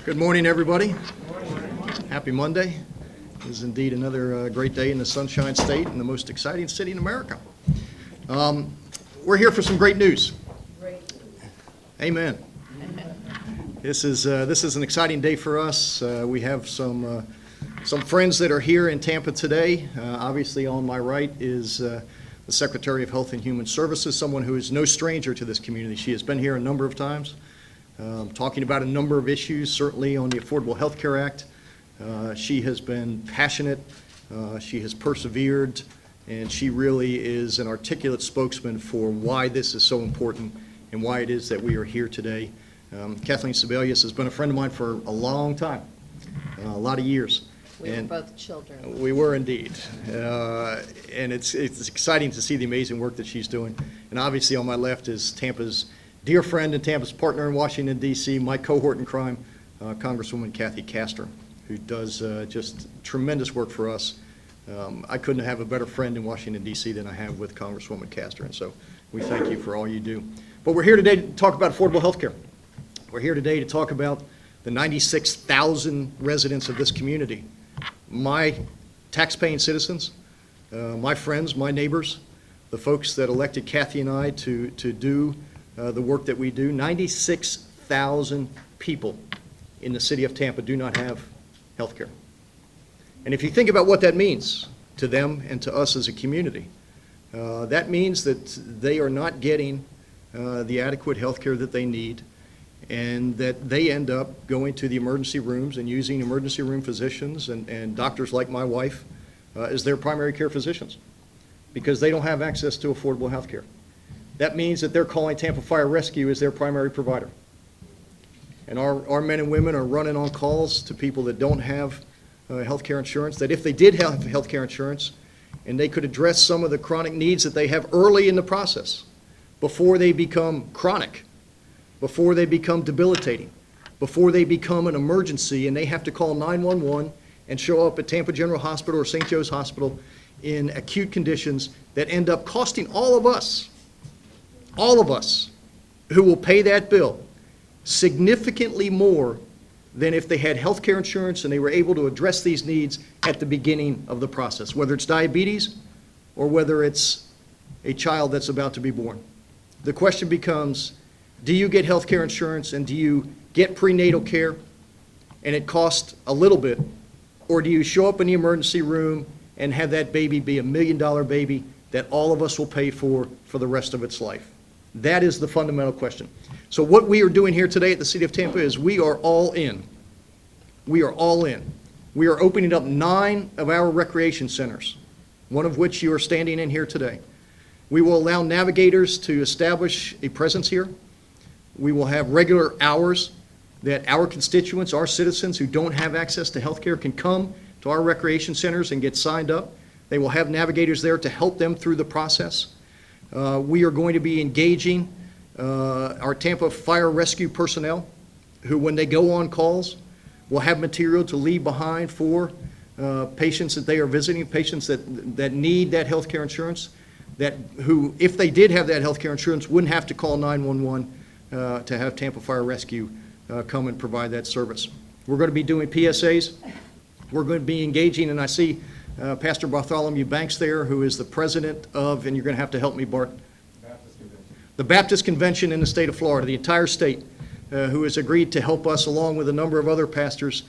Good morning, everybody. Happy Monday. It is indeed another great day in the Sunshine State and the most exciting city in America. We're here for some great news. Amen. This is an exciting day for us. We have some friends that are here in Tampa today. Obviously, on my right is the Secretary of Health and Human Services, someone who is no stranger to this community. She has been here a number of times, talking about a number of issues, certainly on the Affordable Health Care Act. She has been passionate, she has persevered, and she really is an articulate spokesman for why this is so important and why it is that we are here today. Kathleen Sebelius has been a friend of mine for a long time, a lot of years. We were both children. We were indeed. And it's exciting to see the amazing work that she's doing. And obviously on my left is Tampa's dear friend and Tampa's partner in Washington, D.C., my cohort in crime, Congresswoman Kathy Castor, who does just tremendous work for us. I couldn't have a better friend in Washington, D.C. than I have with Congresswoman Castor, and so we thank you for all you do. But we're here today to talk about affordable health care. We're here today to talk about the 96,000 residents of this community, my tax-paying citizens, my friends, my neighbors, the folks that elected Kathy and I to do the work that we do. 96,000 people in the city of Tampa do not have health care. And if you think about what that means to them and to us as a community, that means that they are not getting the adequate health care that they need, and that they end up going to the emergency rooms and using emergency room physicians and doctors like my wife as their primary care physicians because they don't have access to affordable health care. That means that they're calling Tampa Fire Rescue as their primary provider. And our men and women are running on calls to people that don't have health care insurance, that if they did have health care insurance and they could address some of the chronic needs that they have early in the process before they become chronic, before they become debilitating, before they become an emergency and they have to call 911 and show up at Tampa General Hospital or St. Joe's Hospital in acute conditions that end up costing all of us who will pay that bill significantly more than if they had health care insurance and they were able to address these needs at the beginning of the process, whether it's diabetes or whether it's a child that's about to be born. The question becomes, do you get health care insurance and do you get prenatal care and it costs a little bit, or do you show up in the emergency room and have that baby be $1 million baby that all of us will pay for the rest of its life? That is the fundamental question. So what we are doing here today at the City of Tampa is we are all in. We are all in. We are opening up 9 of our recreation centers, one of which you are standing in here today. We will allow navigators to establish a presence here. We will have regular hours that our constituents, our citizens who don't have access to health care can come to our recreation centers and get signed up. They will have navigators there to help them through the process. We are going to be engaging our Tampa Fire Rescue personnel who, when they go on calls, will have material to leave behind for patients that they are visiting, patients that need that health care insurance, who, if they did have that health care insurance, wouldn't have to call 911 to have Tampa Fire Rescue come and provide that service. We're going to be doing PSAs. We're going to be engaging, and I see Pastor Bartholomew Banks there, who is the president of, and you're going to have to help me, Bart, the Baptist Convention in the state of Florida, the entire state, who has agreed to help us, along with a number of other pastors,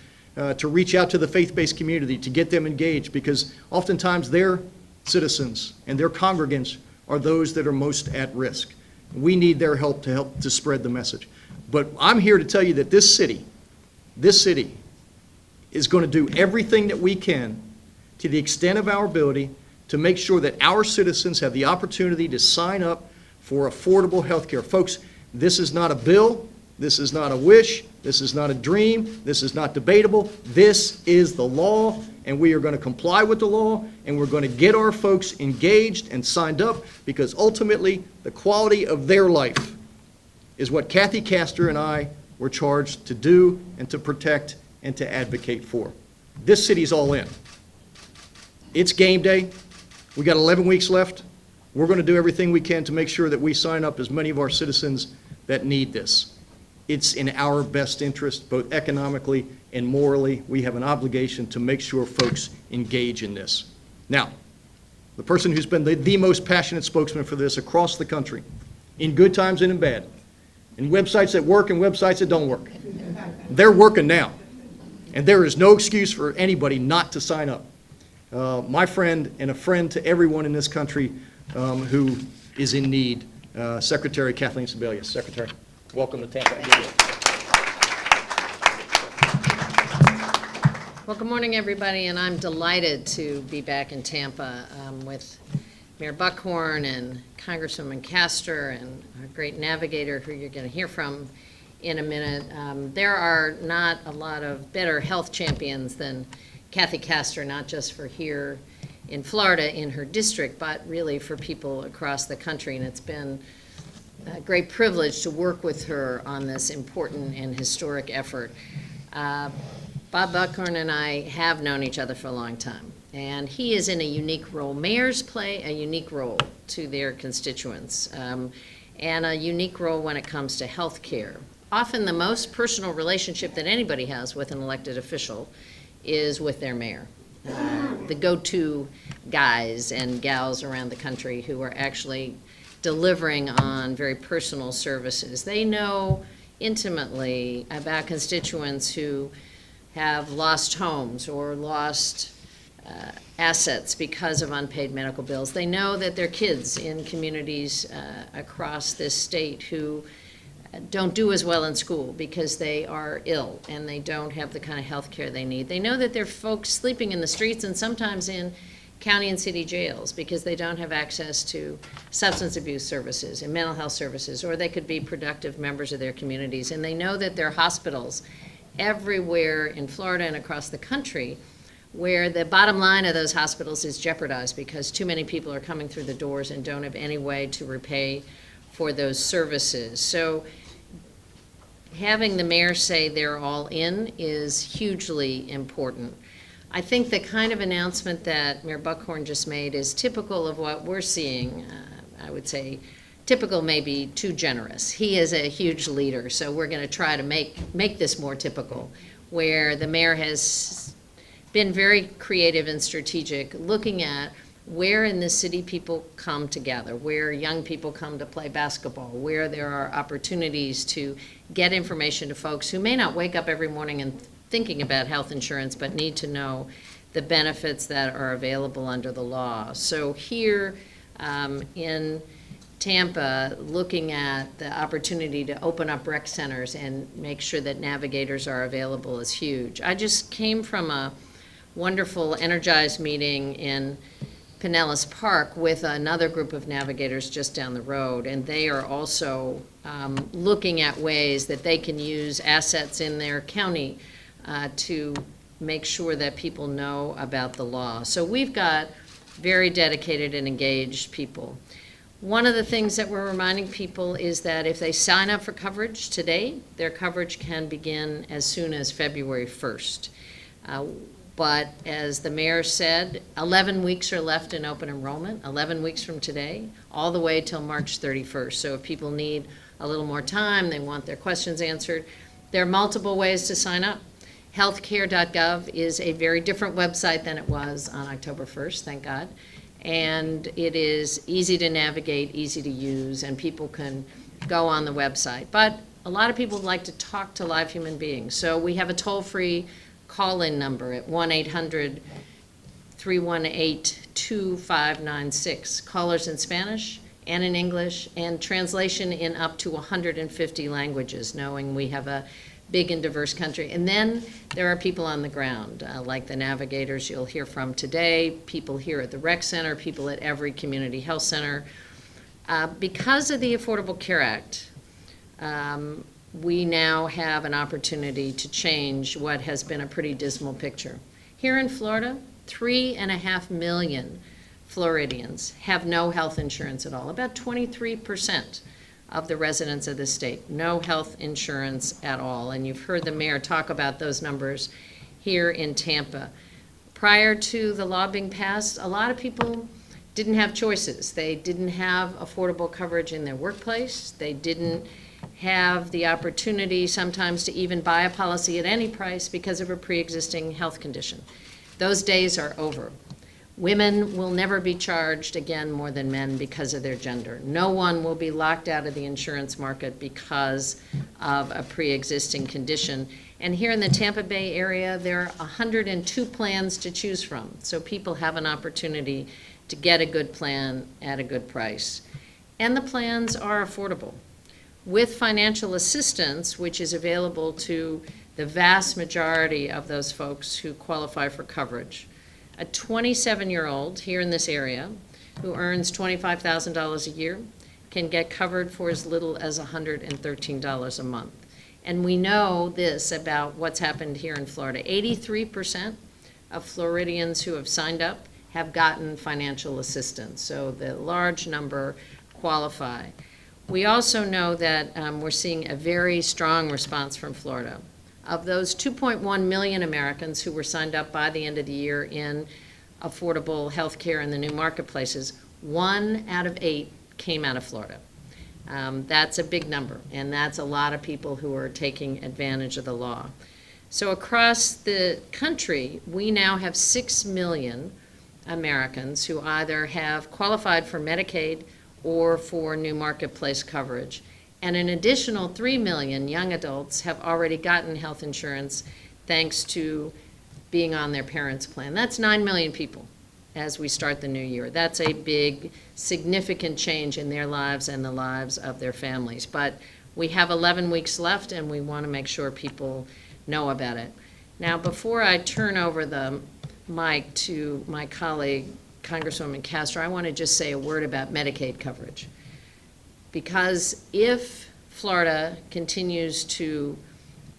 to reach out to the faith-based community, to get them engaged, because oftentimes their citizens and their congregants are those that are most at risk. We need their help to spread the message. But I'm here to tell you that this city is going to do everything that we can to the extent of our ability to make sure that our citizens have the opportunity to sign up for affordable health care. Folks, this is not a bill, this is not a wish, this is not a dream, this is not debatable. This is the law, and we are going to comply with the law, and we're going to get our folks engaged and signed up, because ultimately the quality of their life is what Kathy Castor and I were charged to do and to protect and to advocate for. This city's all in. It's game day. We got 11 weeks left. We're going to do everything we can to make sure that we sign up as many of our citizens that need this. it's in our best interest, both economically and morally. We have an obligation to make sure folks engage in this. Now, the person who's been the most passionate spokesman for this across the country, in good times and in bad, in websites that work and websites that don't work. They're working now, and there is no excuse for anybody not to sign up. My friend and a friend to everyone in this country who is in need, Secretary Kathleen Sebelius. Secretary, welcome to Tampa. Well, good morning, everybody, and I'm delighted to be back in Tampa with Mayor Buckhorn and Congresswoman Castor and our great navigator who you're going to hear from in a minute. There are not a lot of better health champions than Kathy Castor, not just for here in Florida in her district, but really for people across the country. And it's been a great privilege to work with her on this important and historic effort. Bob Buckhorn and I have known each other for a long time, and he is in a unique role. Mayors play a unique role to their constituents, and a unique role when it comes to health care. Often the most personal relationship that anybody has with an elected official is with their mayor. The go-to guys and gals around the country who are actually delivering on very personal services. They know intimately about constituents who have lost homes or lost assets because of unpaid medical bills. They know that their kids in communities across this state who don't do as well in school because they are ill and they don't have the kind of health care they need. They know that there are folks sleeping in the streets and sometimes in county and city jails because they don't have access to substance abuse services and mental health services, or they could be productive members of their communities. And they know that there are hospitals everywhere in Florida and across the country where the bottom line of those hospitals is jeopardized because too many people are coming through the doors and don't have any way to repay for those services. So having the mayor say they're all in is hugely important. I think the kind of announcement that Mayor Buckhorn just made is typical of what we're seeing. I would say typical may be too generous. He is a huge leader, so we're going to try to make this more typical, where the mayor has been very creative and strategic, looking at where in this city people come together, where young people come to play basketball, where there are opportunities to get information to folks who may not wake up every morning and thinking about health insurance, but need to know the benefits that are available under the law. So here in Tampa, looking at the opportunity to open up rec centers and make sure that navigators are available is huge. I just came from a wonderful Energized meeting in Pinellas Park with another group of navigators just down the road, and they are also looking at ways that they can use assets in their county to make sure that people know about the law. So we've got very dedicated and engaged people. One of the things that we're reminding people is that if they sign up for coverage today, their coverage can begin as soon as February 1st. But as the mayor said, 11 weeks are left in open enrollment, 11 weeks from today, all the way till March 31st. So if people need a little more time, they want their questions answered, there are multiple ways to sign up. Healthcare.gov is a very different website than it was on October 1st, thank God. And it is easy to navigate, easy to use, and people can go on the website. But a lot of people like to talk to live human beings. So we have a toll-free call-in number at 1-800-318-2596. Callers in Spanish and in English, and translation in up to 150 languages, knowing we have a big and diverse country. And then there are people on the ground, like the navigators you'll hear from today, people here at the rec center, people at every community health center. Because of the Affordable Care Act, we now have an opportunity to change what has been a pretty dismal picture. Here in Florida, 3.5 million Floridians have no health insurance at all. About 23% of the residents of the state, no health insurance at all. And you've heard the mayor talk about those numbers here in Tampa. Prior to the law being passed, a lot of people didn't have choices. They didn't have affordable coverage in their workplace. They didn't have the opportunity sometimes to even buy a policy at any price because of a pre-existing health condition. Those days are over. Women will never be charged again more than men because of their gender. No one will be locked out of the insurance market because of a pre-existing condition. And here in the Tampa Bay area, there are 102 plans to choose from. So people have an opportunity to get a good plan at a good price. And the plans are affordable. With financial assistance, which is available to the vast majority of those folks who qualify for coverage, a 27-year-old here in this area who earns $25,000 a year can get covered for as little as $113 a month. And we know this about what's happened here in Florida. 83% of Floridians who have signed up have gotten financial assistance, so the large number qualify. We also know that we're seeing a very strong response from Florida. Of those 2.1 million Americans who were signed up by the end of the year in affordable health care in the new marketplaces, 1 out of 8 came out of Florida. That's a big number, and that's a lot of people who are taking advantage of the law. So across the country, we now have 6 million Americans who either have qualified for Medicaid or for new marketplace coverage. And an additional 3 million young adults have already gotten health insurance thanks to being on their parents' plan. That's 9 million people as we start the new year. That's a big, significant change in their lives and the lives of their families. But we have 11 weeks left, and we want to make sure people know about it. Now, before I turn over the mic to my colleague, Congresswoman Castro, I want to just say a word about Medicaid coverage. Because if Florida continues to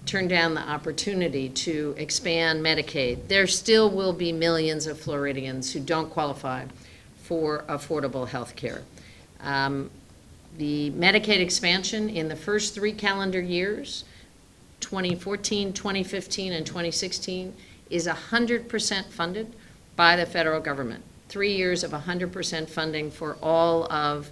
turn down the opportunity to expand Medicaid, there still will be millions of Floridians who don't qualify for affordable health care. The Medicaid expansion in the first 3 calendar years, 2014, 2015, and 2016, is 100% funded by the federal government. 3 years of 100% funding for all of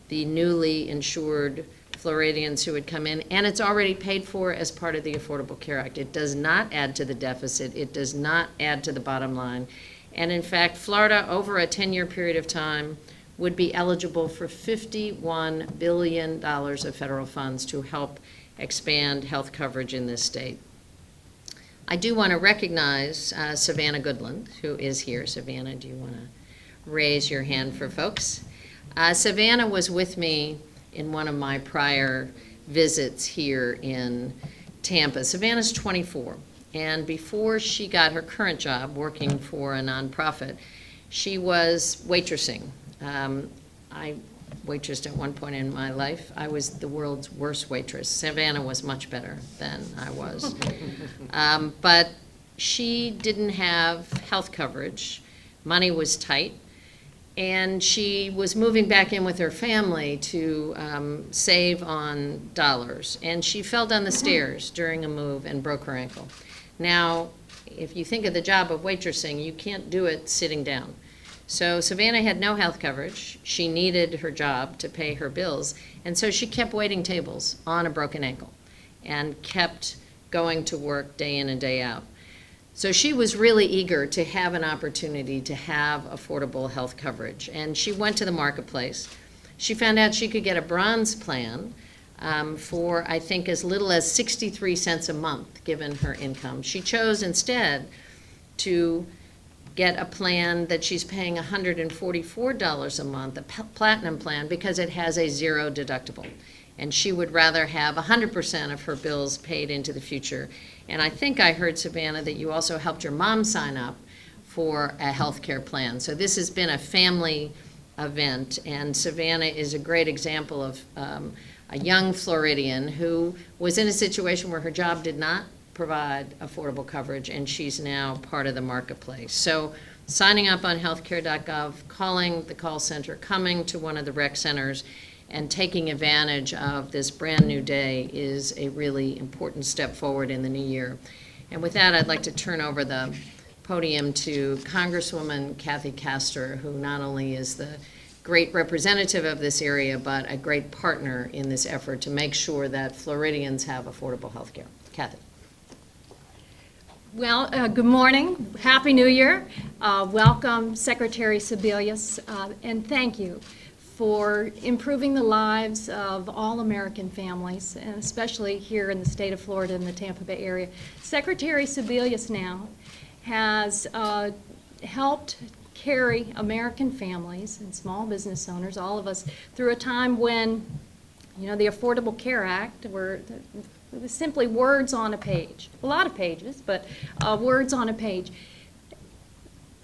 the newly insured Floridians who would come in, and it's already paid for as part of the Affordable Care Act. It does not add to the deficit. It does not add to the bottom line. And in fact, Florida, over a 10-year period of time, would be eligible for $51 billion of federal funds to help expand health coverage in this state. I do want to recognize Savannah Goodland, who is here. Savannah, do you want to raise your hand for folks? Savannah was with me in one of my prior visits here in Tampa. Savannah's 24, and before she got her current job working for a nonprofit, she was waitressing. I waitressed at one point in my life. I was the world's worst waitress. Savannah was much better than I was. But she didn't have health coverage. Money was tight. And she was moving back in with her family to save on dollars. And she fell down the stairs during a move and broke her ankle. Now, if you think of the job of waitressing, you can't do it sitting down. So Savannah had no health coverage. She needed her job to pay her bills. And so she kept waiting tables on a broken ankle and kept going to work day in and day out. So she was really eager to have an opportunity to have affordable health coverage. And she went to the marketplace. She found out she could get a bronze plan for, I think, as little as 63 cents a month, given her income. She chose instead to get a plan that she's paying $144 a month, a platinum plan, because it has a 0 deductible. And she would rather have 100% of her bills paid into the future. And I think I heard, Savannah, that you also helped your mom sign up for a health care plan. So this has been a family event, and Savannah is a great example of a young Floridian who was in a situation where her job did not provide affordable coverage, and she's now part of the marketplace. So signing up on healthcare.gov, calling the call center, coming to one of the rec centers, and taking advantage of this brand new day is a really important step forward in the new year. And with that, I'd like to turn over the podium to Congresswoman Kathy Castor, who not only is the great representative of this area, but a great partner in this effort to make sure that Floridians have affordable health care. Kathy. Well, good morning. Happy New Year. Welcome, Secretary Sebelius, and thank you for improving the lives of all American families, and especially here in the state of Florida in the Tampa Bay area. Secretary Sebelius now has helped carry American families and small business owners, all of us, through a time when, you know, the Affordable Care Act were simply words on a page. A lot of pages, but words on a page.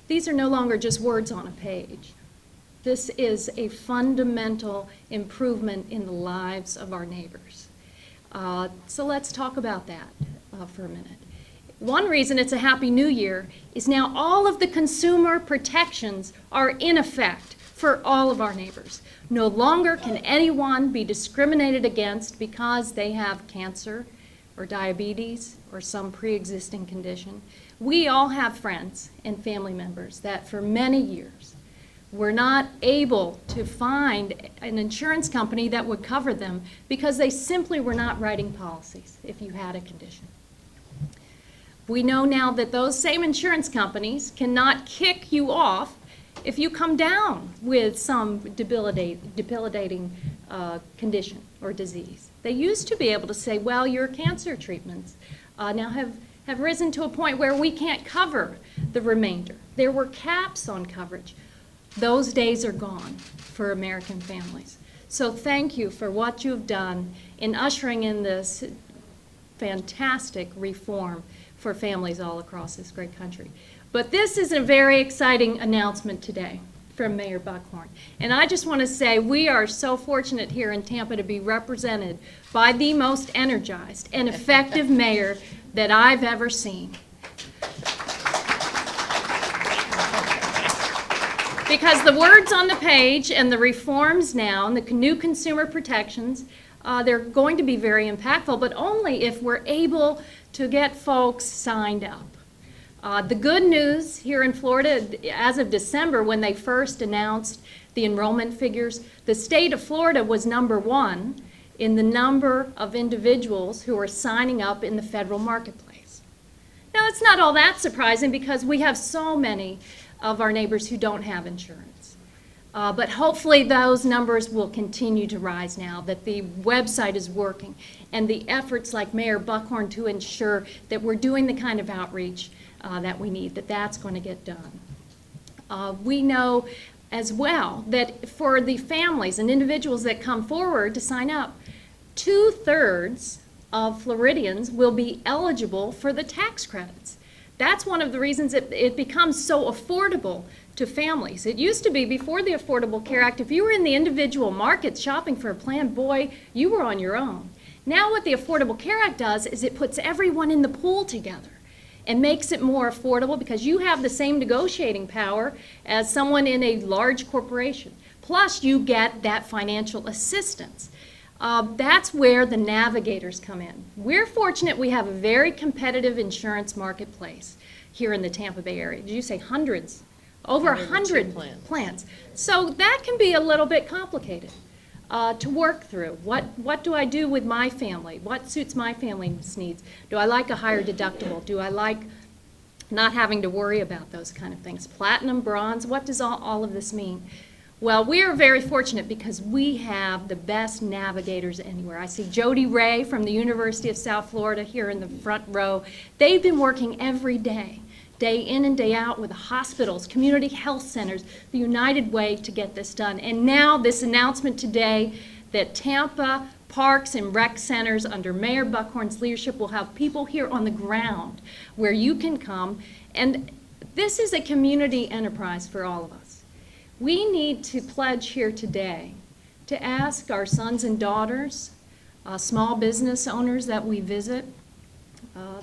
These are no longer just words on a page. This is a fundamental improvement in the lives of our neighbors. So let's talk about that for a minute. One reason it's a Happy New Year is now all of the consumer protections are in effect for all of our neighbors. No longer can anyone be discriminated against because they have cancer or diabetes or some pre-existing condition. We all have friends and family members that for many years were not able to find an insurance company that would cover them because they simply were not writing policies if you had a condition. We know now that those same insurance companies cannot kick you off if you come down with some debilitating condition or disease. They used to be able to say, well, your cancer treatments now have risen to a point where we can't cover the remainder. There were caps on coverage. Those days are gone for American families. So thank you for what you've done in ushering in this fantastic reform for families all across this great country. But this is a very exciting announcement today from Mayor Buckhorn. And I just want to say we are so fortunate here in Tampa to be represented by the most energized and effective mayor that I've ever seen. Because the words on the page and the reforms now and the new consumer protections, they're going to be very impactful, but only if we're able to get folks signed up. The good news here in Florida, as of December, when they first announced the enrollment figures, the state of Florida was #1 in the number of individuals who are signing up in the federal marketplace. Now, it's not all that surprising because we have so many of our neighbors who don't have insurance. But hopefully those numbers will continue to rise now that the website is working and the efforts like Mayor Buckhorn to ensure that we're doing the kind of outreach that we need, that's going to get done. We know as well that for the families and individuals that come forward to sign up, 2/3 of Floridians will be eligible for the tax credits. That's one of the reasons it becomes so affordable to families. It used to be before the Affordable Care Act, if you were in the individual market shopping for a plan, boy, you were on your own. Now what the Affordable Care Act does is it puts everyone in the pool together and makes it more affordable because you have the same negotiating power as someone in a large corporation. Plus you get that financial assistance. That's where the navigators come in. We're fortunate we have a very competitive insurance marketplace here in the Tampa Bay area. Did you say hundreds? Over 100 plans. So that can be a little bit complicated to work through. What do I do with my family? What suits my family's needs? Do I like a higher deductible? Do I like not having to worry about those kind of things? Platinum, bronze, what does all of this mean? Well, we are very fortunate because we have the best navigators anywhere. I see Jody Ray from the University of South Florida here in the front row. They've been working every day in and day out with the hospitals, community health centers, the United Way to get this done. And now this announcement today that Tampa Parks and Rec Centers under Mayor Buckhorn's leadership will have people here on the ground where you can come. And this is a community enterprise for all of us. We need to pledge here today to ask our sons and daughters, small business owners that we visit,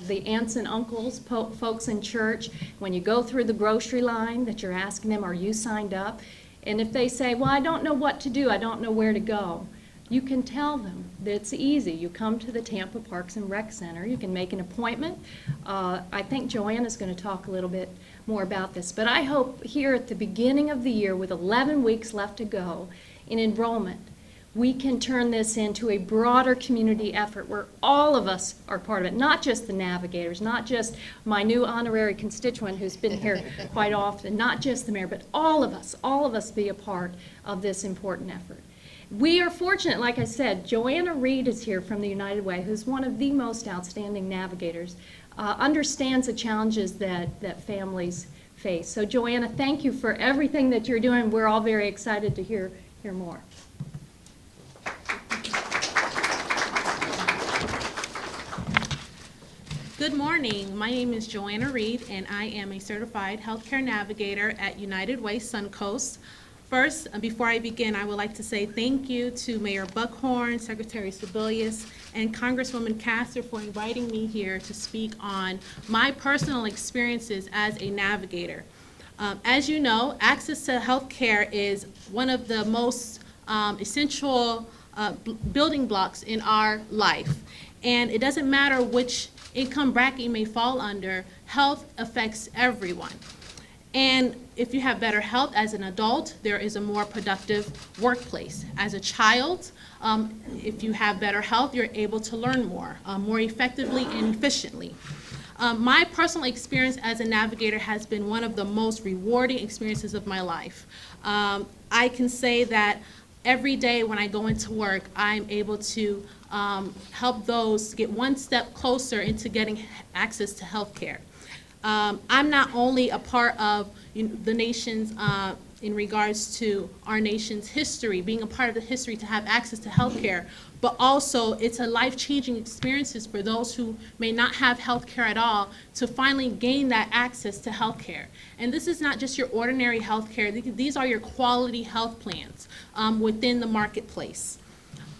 the aunts and uncles, folks in church, when you go through the grocery line that you're asking them, are you signed up? And if they say, well, I don't know what to do, I don't know where to go, You can tell them that it's easy. You come to the Tampa Parks and Rec Center. You can make an appointment. I think Joanna's going to talk a little bit more about this. But I hope here at the beginning of the year, with 11 weeks left to go in enrollment, we can turn this into a broader community effort where all of us are part of it, not just the navigators, not just my new honorary constituent who's been here quite often, not just the mayor, but all of us be a part of this important effort. We are fortunate, like I said, Joanna Reed is here from the United Way, who's one of the most outstanding navigators, understands the challenges that families face. So Joanna, thank you for everything that you're doing. We're all very excited to hear more. Good morning. My name is Joanna Reed, and I am a certified healthcare navigator at United Way Suncoast. First, before I begin, I would like to say thank you to Mayor Buckhorn, Secretary Sebelius, and Congresswoman Castor for inviting me here to speak on my personal experiences as a navigator. As you know, access to health care is one of the most essential building blocks in our life. And it doesn't matter which income bracket you may fall under, health affects everyone. And if you have better health as an adult, there is a more productive workplace. As a child, if you have better health, you're able to learn more effectively and efficiently. My personal experience as a navigator has been one of the most rewarding experiences of my life. I can say that every day when I go into work, I'm able to help those get one step closer into getting access to health care. I'm not only a part of the nation's, in regards to our nation's history, being a part of the history to have access to health care, but also it's a life-changing experiences for those who may not have health care at all to finally gain that access to health care. And this is not just your ordinary health care, these are your quality health plans within the marketplace.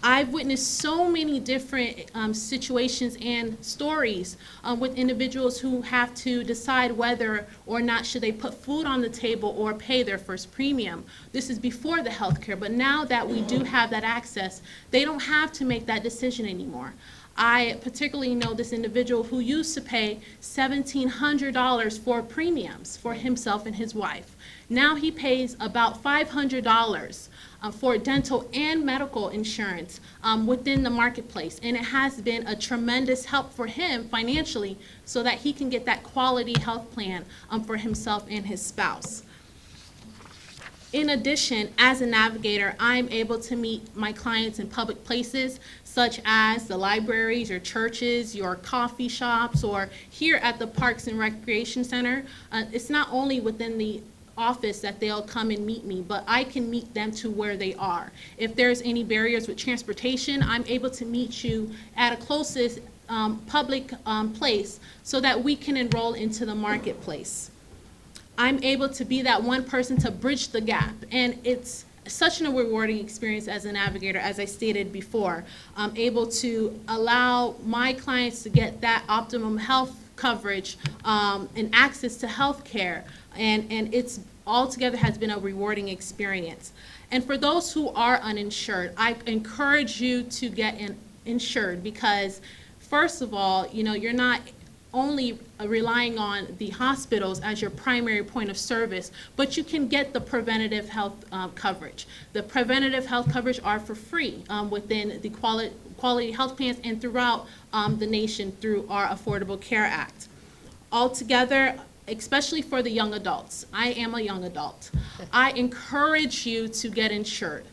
I've witnessed so many different situations and stories with individuals who have to decide whether or not should they put food on the table or pay their first premium. This is before the health care, but now that we do have that access, they don't have to make that decision anymore. I particularly know this individual who used to pay $1,700 for premiums for himself and his wife. Now he pays about $500 for dental and medical insurance within the marketplace. And it has been a tremendous help for him financially so that he can get that quality health plan for himself and his spouse. In addition, as a navigator, I'm able to meet my clients in public places such as the libraries, your churches, your coffee shops, or here at the Parks and Recreation Center. It's not only within the office that they'll come and meet me, but I can meet them to where they are. If there's any barriers with transportation, I'm able to meet you at a closest public place so that we can enroll into the marketplace. I'm able to be that one person to bridge the gap, and it's such a rewarding experience as a navigator, as I stated before. I'm able to allow my clients to get that optimum health coverage and access to health care, and it's altogether has been a rewarding experience. And for those who are uninsured, I encourage you to get insured because, first of all, you're not only relying on the hospitals as your primary point of service, but you can get the preventative health coverage. The preventative health coverage are for free within the quality health plans and throughout the nation through our Affordable Care Act. Altogether, especially for the young adults, I am a young adult, I encourage you to get insured.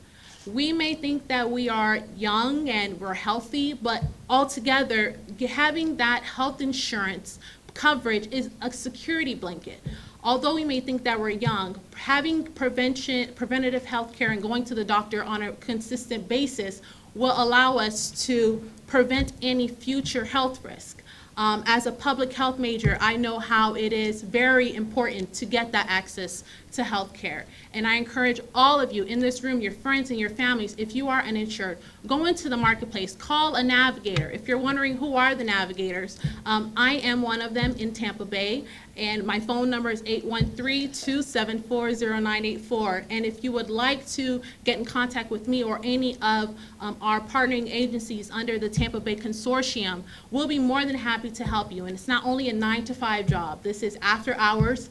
We may think that we are young and we're healthy, but altogether, having that health insurance coverage is a security blanket. Although we may think that we're young, having preventative health care and going to the doctor on a consistent basis will allow us to prevent any future health risk. As a public health major, I know how it is very important to get that access to health care. And I encourage all of you in this room, your friends and your families, if you are uninsured, go into the marketplace, call a navigator. If you're wondering who are the navigators, I am one of them in Tampa Bay, and my phone number is 813-274-0984. And if you would like to get in contact with me or any of our partnering agencies under the Tampa Bay Consortium, we'll be more than happy to help you. And it's not only a 9-to-5 job. This is after hours.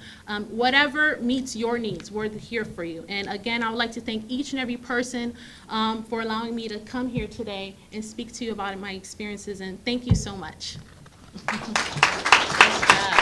Whatever meets your needs, we're here for you. And again, I would like to thank each and every person for allowing me to come here today and speak to you about my experiences. And thank you so much. Nice job.